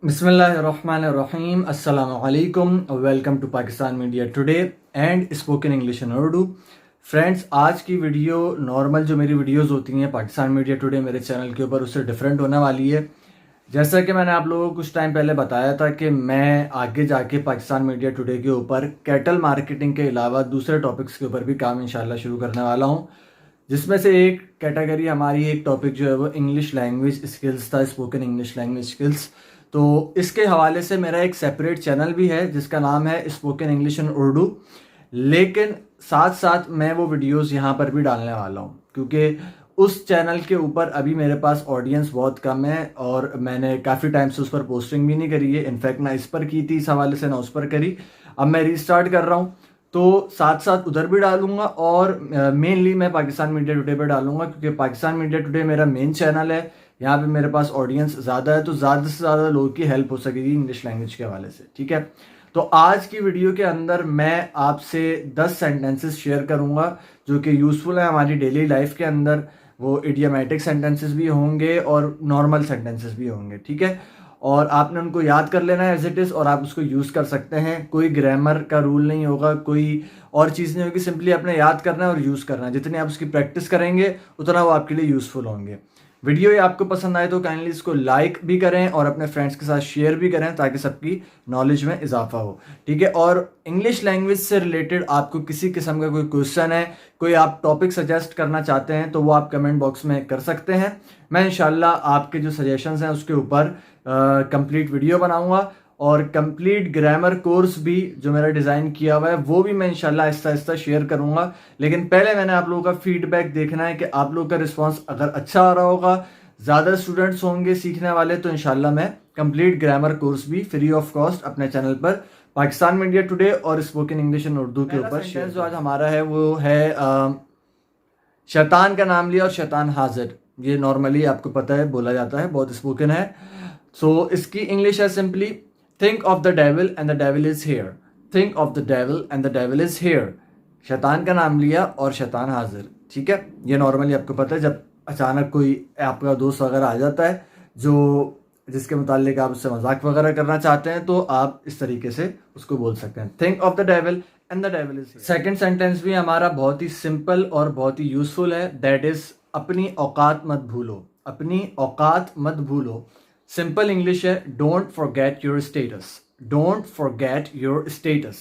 बिस्मिल्लाहिर्रहमानिर्रहीम अस्सलामु अलैकुम welcome to Pakistan media today and spoken English in Urdu. Friends, आज की वीडियो नॉर्मल जो मेरी वीडियोस होती हैं पाकिस्तान मीडिया टुडे मेरे चैनल के ऊपर उससे डिफरेंट होने वाली है। जैसा कि मैंने आप लोगों को कुछ टाइम पहले बताया था कि मैं आगे जाके पाकिस्तान मीडिया टुडे के ऊपर कैटल मार्केटिंग के अलावा दूसरे टॉपिक्स के ऊपर भी काम इंशाल्लाह शुरू करने वाला हूँ, जिसमें से एक कैटेगरी हमारी एक टॉपिक जो है वो इंग्लिश लैंग्वेज स्किल्स था, स्पोकन इंग्लिश लैंग्वेज स्किल्स। तो इसके हवाले से मेरा एक सेपरेट चैनल भी है जिसका नाम है स्पोकन इंग्लिश इन उर्दू, लेकिन साथ साथ मैं वो वीडियोस यहाँ पर भी डालने वाला हूँ क्योंकि उस चैनल के ऊपर अभी मेरे पास ऑडियंस बहुत कम है और मैंने काफ़ी टाइम से उस पर पोस्टिंग भी नहीं करी है। इनफैक्ट ना इस पर की थी, इस हवाले से ना उस पर करी। अब मैं रीस्टार्ट कर रहा हूँ तो साथ साथ उधर भी डालूंगा और मेनली मैं पाकिस्तान मीडिया टुडे पे डालूंगा क्योंकि पाकिस्तान मीडिया टुडे मेरा मेन चैनल है। यहाँ पे मेरे पास ऑडियंस ज़्यादा है तो ज़्यादा से ज़्यादा लोगों की हेल्प हो सकेगी इंग्लिश लैंग्वेज के हवाले से। ठीक है, तो आज की वीडियो के अंदर मैं आपसे 10 सेंटेंसेस शेयर करूँगा जो कि यूज़फुल है हमारी डेली लाइफ के अंदर। वो इडियोमैटिक सेंटेंसेस भी होंगे और नॉर्मल सेंटेंसेस भी होंगे। ठीक है, और आपने उनको याद कर लेना है एज इट इज़ और आप उसको यूज़ कर सकते हैं। कोई ग्रामर का रूल नहीं होगा, कोई और चीज़ नहीं होगी, सिंपली आपने याद करना है और यूज़ करना है। जितनी आप उसकी प्रैक्टिस करेंगे उतना वो आपके लिए यूज़फुल होंगे। वीडियो ये आपको पसंद आए तो काइंडली इसको लाइक भी करें और अपने फ्रेंड्स के साथ शेयर भी करें ताकि सबकी नॉलेज में इजाफा हो। ठीक है, और इंग्लिश लैंग्वेज से रिलेटेड आपको किसी किस्म का कोई क्वेश्चन है, कोई आप टॉपिक सजेस्ट करना चाहते हैं तो वो आप कमेंट बॉक्स में कर सकते हैं। मैं इंशाल्लाह आपके जो सजेशंस हैं उसके ऊपर कंप्लीट वीडियो बनाऊंगा और कंप्लीट ग्रामर कोर्स भी जो मेरा डिज़ाइन किया हुआ है वो भी मैं इंशाल्लाह आहिस्ता आहिस्ता शेयर करूंगा। लेकिन पहले मैंने आप लोगों का फीडबैक देखना है कि आप लोगों का रिस्पांस अगर अच्छा आ रहा होगा, ज़्यादा स्टूडेंट्स होंगे सीखने वाले, तो इंशाल्लाह मैं कंप्लीट ग्रामर कोर्स भी फ्री ऑफ कॉस्ट अपने चैनल पर पाकिस्तान मीडिया टुडे और स्पोकन इंग्लिश इन उर्दू के ऊपर शेयर। जो आज हमारा है वो है शैतान का नाम लिया और शैतान हाजिर। ये नॉर्मली आपको पता है बोला जाता है, बहुत स्पोकन है। सो इसकी इंग्लिश है simply think of the devil and the devil is here. Think of the devil and the devil is here. शैतान का नाम लिया और शैतान हाजिर। ठीक है, ये नॉर्मली आपको पता है जब अचानक कोई आपका दोस्त वगैरह आ जाता है जो जिसके मुतालिक आप उससे मजाक वगैरह करना चाहते हैं तो आप इस तरीके से उसको बोल सकते हैं, think of the devil and the devil is here. Second sentence भी हमारा बहुत ही सिंपल और बहुत ही यूजफुल है, दैट इज अपनी औकात मत भूलो। अपनी औकात मत भूलो। सिंपल इंग्लिश है don't forget your status. Don't forget your status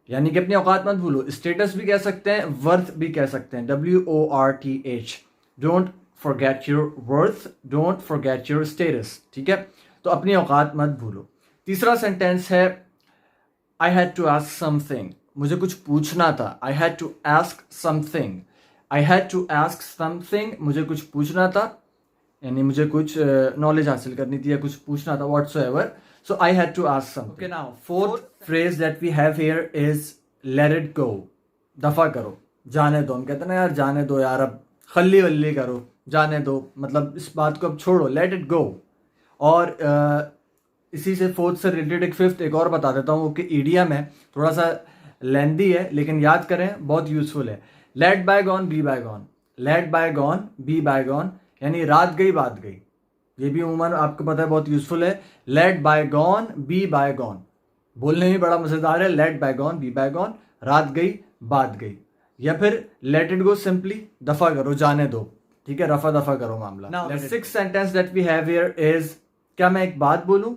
यानी कि अपनी औकात मत भूलो। स्टेटस भी कह सकते हैं, वर्थ भी कह सकते हैं, WORTH। Don't forget your worth, don't forget your status. ठीक है, तो अपनी औकात मत भूलो। तीसरा सेंटेंस है I had to ask something. मुझे कुछ पूछना था। I had to ask something. I had to ask something, मुझे कुछ पूछना था यानी मुझे कुछ नॉलेज हासिल करनी थी या कुछ पूछना था, whatsoever. So I had to ask something. Okay, now fourth phrase that we have here is let it go. दफा करो, जाने दो। हम कहते हैं ना यार जाने दो यार, अब खल्ली वल्ली करो, जाने दो, मतलब इस बात को अब छोड़ो, लेट इट गो। और इसी से फोर्थ से रिलेटेड एक फिफ्थ एक और बता देता हूँ कि ईडियम है, थोड़ा सा लेंदी है लेकिन याद करें बहुत यूजफुल है। Let bygone be bygone. Let bygone be bygone यानी रात गई बात गई। ये भी उमूमन आपको पता है बहुत यूजफुल है। लेट बायगॉन बी बायगॉन बोलने में बड़ा मजेदार है। लेट बायगॉन बी बायगॉन, रात गई बात गई। या फिर लेट इट गो सिंपली दफा करो, जाने दो। ठीक है, रफा दफा करो मामला। Now the sixth sentence that we have here is क्या मैं एक बात बोलूं।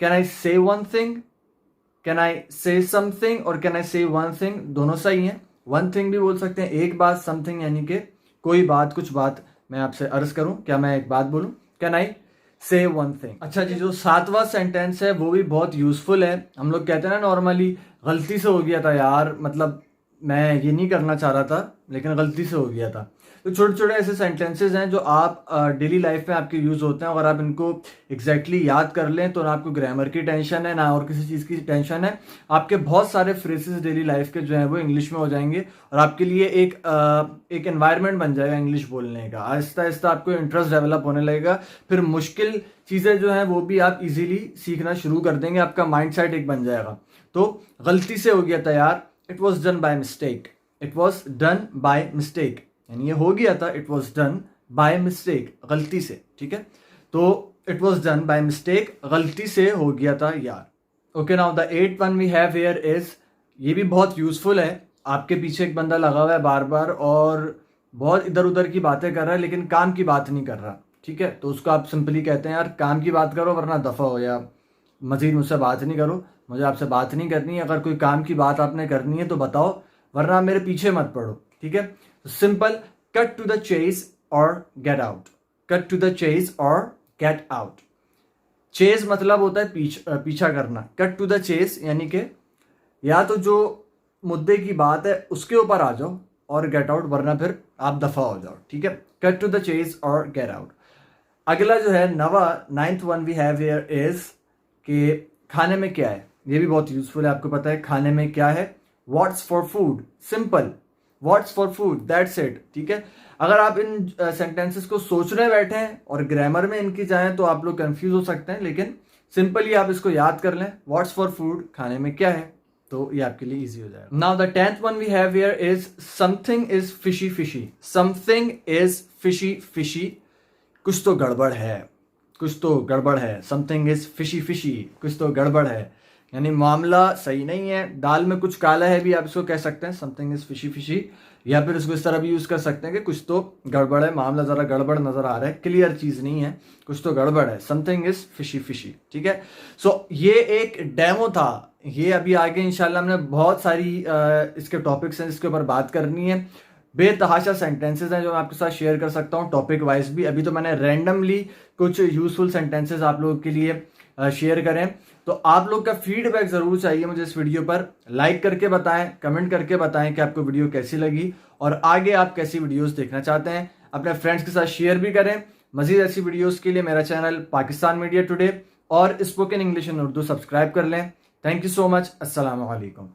कैन आई से वन थिंग, कैन आई से समथिंग और कैन आई से वन थिंग दोनों सही हैं। वन थिंग भी बोल सकते हैं, एक बात, समथिंग यानी कि कोई बात, कुछ बात मैं आपसे अर्ज करूं, क्या मैं एक बात बोलूं, कैन आई से वन थिंग। अच्छा जी, जो सातवां सेंटेंस है वो भी बहुत यूजफुल है। हम लोग कहते हैं ना नॉर्मली गलती से हो गया था यार, मतलब मैं ये नहीं करना चाह रहा था लेकिन गलती से हो गया था। तो छोटे छोटे ऐसे सेंटेंसेस हैं जो आप डेली लाइफ में आपके यूज होते हैं। अगर आप इनको एग्जैक्टली याद कर लें तो ना आपको ग्रामर की टेंशन है ना और किसी चीज़ की टेंशन है। आपके बहुत सारे फ्रेजेस डेली लाइफ के जो हैं वो इंग्लिश में हो जाएंगे और आपके लिए एक एनवायरनमेंट बन जाएगा इंग्लिश बोलने का। आहिस्ता आहिस्ता आपको इंटरेस्ट डेवलप होने लगेगा, फिर मुश्किल चीज़ें जो हैं वो भी आप इजीली सीखना शुरू कर देंगे, आपका माइंड सेट एक बन जाएगा। तो गलती से हो गया था यार, it was done by mistake. It was done by mistake यानी ये हो गया था, it was done by mistake, गलती से। ठीक है, तो it was done by mistake, गलती से हो गया था यार। Okay, now the 8th one we have here is, ये भी बहुत यूजफुल है। आपके पीछे एक बंदा लगा हुआ है बार बार और बहुत इधर उधर की बातें कर रहा है लेकिन काम की बात नहीं कर रहा, ठीक है, तो उसको आप सिंपली कहते हैं यार काम की बात करो वरना दफ़ा हो, या मज़ीद मुझसे बात नहीं करो, मुझे आपसे बात नहीं करनी है, अगर कोई काम की बात आपने करनी है तो बताओ वरना मेरे पीछे मत पड़ो, ठीक है। Simple, cut to the chase और get out, cut to the chase और गेट आउट। चेस मतलब होता है पीछा करना, कट टू द चेस यानी कि या तो जो मुद्दे की बात है उसके ऊपर आ जाओ और गेट आउट, वरना फिर आप दफ़ा हो जाओ, ठीक है। कट टू द चेस और गेट आउट। अगला जो है 9th one we have here is कि खाने में क्या है। ये भी बहुत यूजफुल है, आपको पता है खाने में क्या है, what's for food. Simple, what's for food, that's it, ठीक है। अगर आप इन सेंटेंसेस को सोचने बैठे हैं और ग्रामर में इनकी जाएं तो आप लोग कंफ्यूज हो सकते हैं, लेकिन सिंपली आप इसको याद कर लें, व्हाट्स फॉर फूड, खाने में क्या है, तो ये आपके लिए इजी हो जाएगा। Now the 10th one we have here is something is fishy fishy. Something is fishy fishy, कुछ तो गड़बड़ है, कुछ तो गड़बड़ है। समथिंग इज फिशी फिशी, कुछ तो गड़बड़ है, यानी मामला सही नहीं है, दाल में कुछ काला है भी आप इसको कह सकते हैं, समथिंग इज फिशी फिशी। या फिर इसको इस तरह भी यूज कर सकते हैं कि कुछ तो गड़बड़ है, मामला जरा गड़बड़ नजर आ रहा है, क्लियर चीज नहीं है, कुछ तो गड़बड़ है, समथिंग इज फिशी फिशी, ठीक है। सो ये एक डेमो था, ये अभी आगे इंशाल्लाह हमने बहुत सारी इसके टॉपिक्स हैं जिसके ऊपर बात करनी है। बेतहाशा सेंटेंसेस हैं जो मैं आपके साथ शेयर कर सकता हूँ टॉपिक वाइज भी। अभी तो मैंने रैंडमली कुछ यूजफुल सेंटेंसेस आप लोगों के लिए शेयर करें, तो आप लोग का फीडबैक ज़रूर चाहिए मुझे इस वीडियो पर। लाइक करके बताएं, कमेंट करके बताएं कि आपको वीडियो कैसी लगी और आगे आप कैसी वीडियोस देखना चाहते हैं। अपने फ्रेंड्स के साथ शेयर भी करें। मजीद ऐसी वीडियोस के लिए मेरा चैनल पाकिस्तान मीडिया टुडे और spoken English in Urdu subscribe कर लें। Thank you so much. अस्सलाम वालेकुम।